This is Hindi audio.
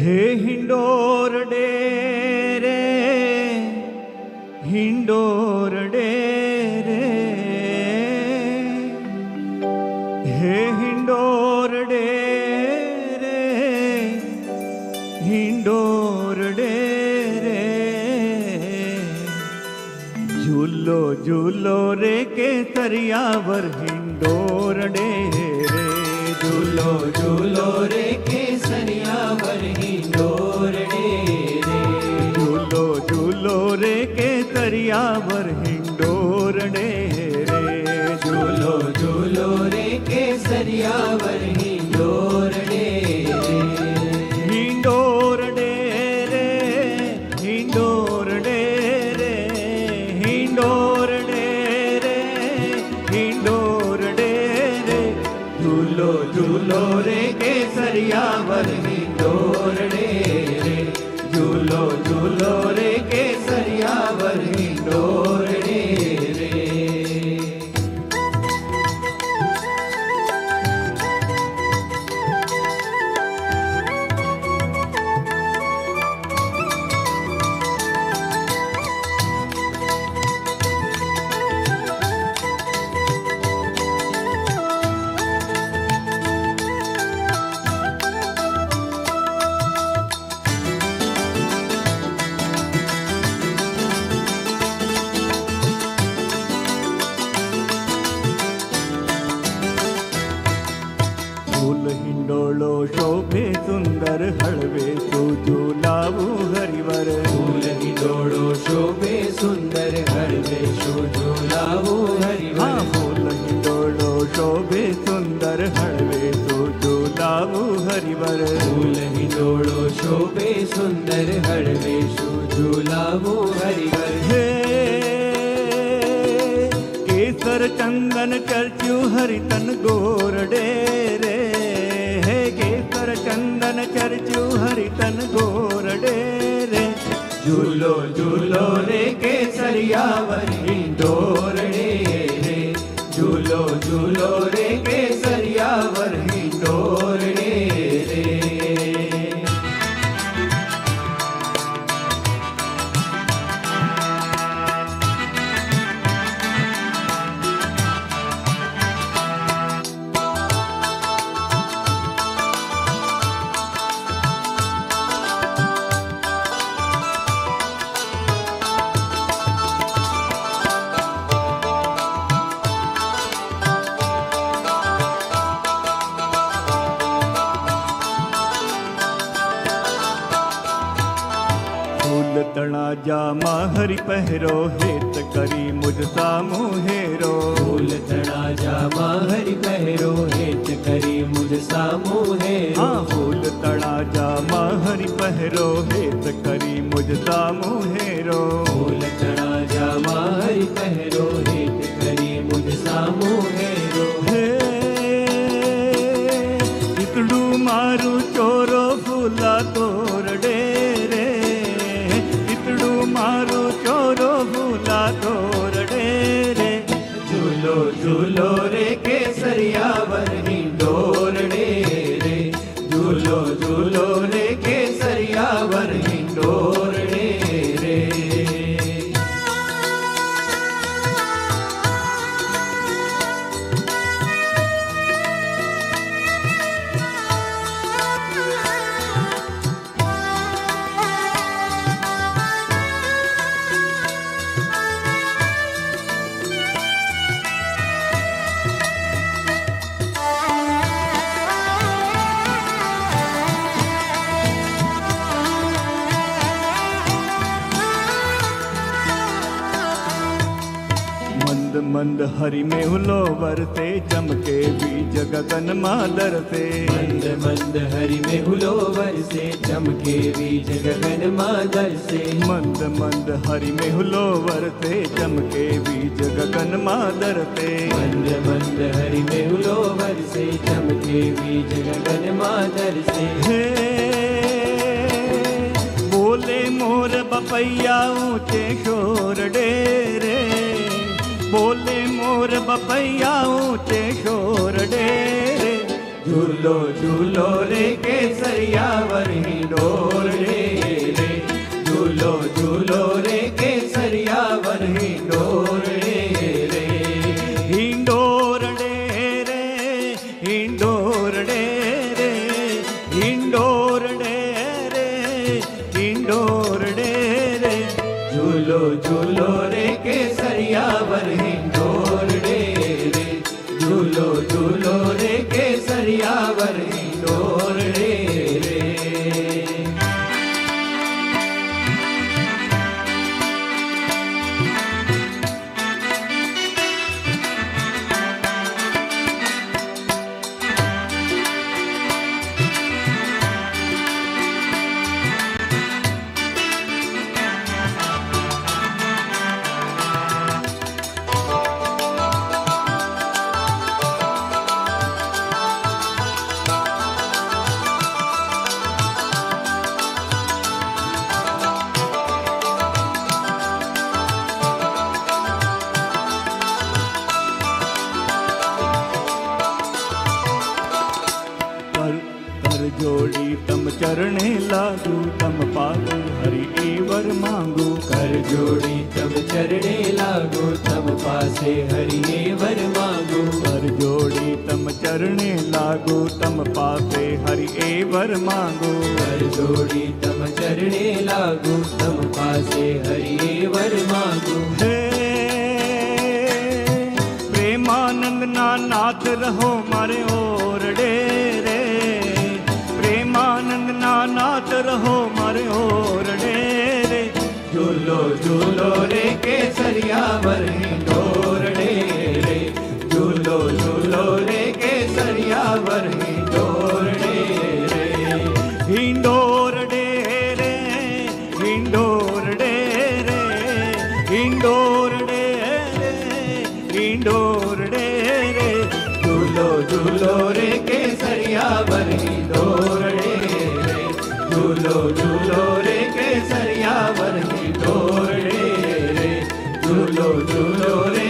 हे हिंडोर डे रे, हिंडोर डे रे, हे हिंडोर डे रे, हिंडोर डे रे, झूलो झूलो रे केसरियावर हिंडोर डे रे, झूलो झूलो रे केसरियावर हिंडोर डे रे, झूलो झूलो रे केसरियावर हिंडोर डे रे, झूलो झूलो रे केसरियावर हिंडोर डे रे, हिंडोर डे रे, हिंडोर डे रे, हिंडोर डे रे, हिंडोर डे रे, झूलो झूलो रे केसरियावर हिंडोर डे रे, झूलो झूलो रे केसरियावर हिंडोर डे रे। फूल हिंडोळो शोभे सुंदर हळवे झुलावू हरिवर, फूल हिंडोळो शोभे सुंदर हळवे झुलावू हरिवर, हा फूल हिंडोळो शोभे सुंदर हळवे झुलावू हरिवर, फूल हिंडोळो शोभे सुंदर हळवे झुलावू हरिवर, हे केसर चंदन चर्च्यू हरितन गोरडे रे, हे केसर चंदन चर्च्यू हरितन गोरडे रे, झूलो झूलो रे केसरियावर हिंडोर डे रे, झूलो झूलो रे केसरियावर हिंडोर डे रे। फूल तणा जामा हरि पहरो हेत करी मुझ सामू हेरो, फूल तड़ा जामा हरि पहरो हेत करी मुझ सामू हेरो, हाँ फूल तणा जामा हरि पहरो हेत करी मुझ सामू हेरो, फूल तड़ा जामा हरि पहरो हेत करी मुझ सामू हेरो, हे इतड़ू मारू चोरो फूला तोरडे रे, इतड़ू मारू चोरो फूला तोरडे रे, झूलो झूलो रे केसरियावर हिंडोर डे रे, झूलो झूलो रे केसरियावर हिंडोर डे रे। मंद मंद हरि में हुलो वरते चमके बीज गगन मादर से, मंद मंद हरि में हुलो बरसे चमके बीज गगन मादर से, मंद मंद हरि में हुलो वरते चमके बीज गगन मादर से, मंद मंद हरि में हुलो बरसे चमके बीज गगन मादर से, हे बोले मोर बपैया ऊंचे शोर डेरे, बोले मोर बपैया ऊंचे शोर डेरे, झूलो झूलो रे केसरिया वरही डोरड़े रे झूलो झूलो रे केसरिया वरही डोरड़े रे हिंडोरड़े रे हिंडोरड़े रे हिंडोरड़े रे हिंडोरड़े रे झूलो झूलो रे केसरिया वरही डोरड़े रे झूलो झूलो रे केसरिया वरही डोरड़े रे कर जोड़ी तम चरणे लागू तम पागु हरि एवर मांगू कर जोड़ी तब चरणे लागो तब पासे हरि वर मांगो कर जोड़ी तम चरणे लागू तम पासे हरि एवर मांगू कर जोड़ी तब चरणे लागो तब पासे हरि वर मांगो हे प्रेमानंद ना नाथ रहो मारे ओरडे रे प्रेमानंद ना नाथ रहो मारे ओरडे रे झूलो झूलो रे केसरिया वरही डोरड़े रे झूलो झूलो रे केसरिया वरही डोरड़े रे हिंडोरडे रे हिंडोरडे रे हिंडोरडे रे हिंडोरडे रे झूलो झूलो रे केसरिया वरही डोरड़े रे झूलो झूलो रे केसरिया वरही डोरड़े रे झूलो झूलो रे